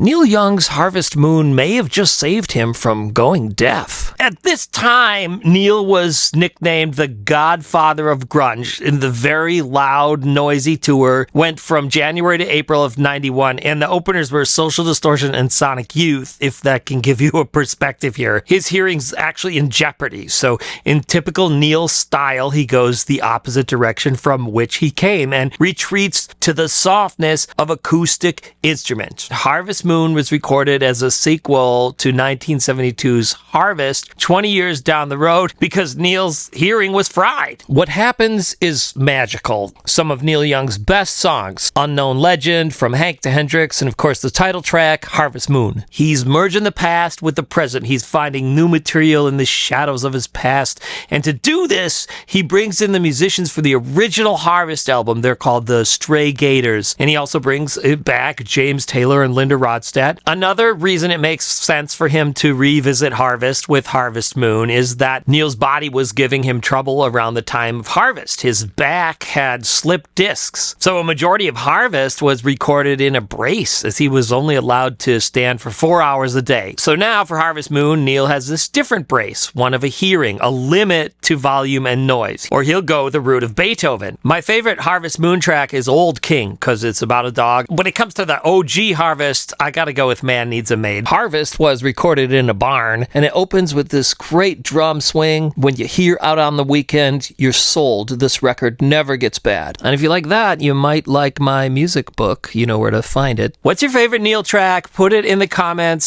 Neil Young's Harvest Moon may have just saved him from going deaf. At this time, Neil was nicknamed the Godfather of grunge. In the very loud, noisy tour went from January to April of 91, and the openers were Social Distortion and Sonic Youth, if that can give you a perspective here. His hearing's actually in jeopardy, so in typical Neil style, he goes the opposite direction from which he came and retreats to the softness of acoustic instruments. Harvest Moon was recorded as a sequel to 1972's Harvest 20 years down the road because Neil's hearing was fried. What happens is magical. Some of Neil Young's best songs, Unknown Legend, From Hank to Hendrix, and of course the title track, Harvest Moon. He's merging the past with the present. He's finding new material in the shadows of his past. And to do this, he brings in the musicians for the original Harvest album. They're called the Stray Gators. And he also brings back James Taylor and Linda Ronstadt. Another reason it makes sense for him to revisit Harvest with Harvest Moon is that Neil's body was giving him trouble around the time of Harvest. His back had slipped discs. So a majority of Harvest was recorded in a brace, as he was only allowed to stand for 4 hours a day. So now for Harvest Moon, Neil has this different brace, one of a hearing, a limit to volume and noise. Or he'll go the route of Beethoven. My favorite Harvest Moon track is Old King, because it's about a dog. When it comes to the OG Harvest, I gotta go with Man Needs a Maid. Harvest was recorded in a barn, and it opens with this great drum swing. When you hear Out on the Weekend, you're sold. This record never gets bad. And if you like that, you might like my music book. You know where to find it. What's your favorite Neil track? Put it in the comments.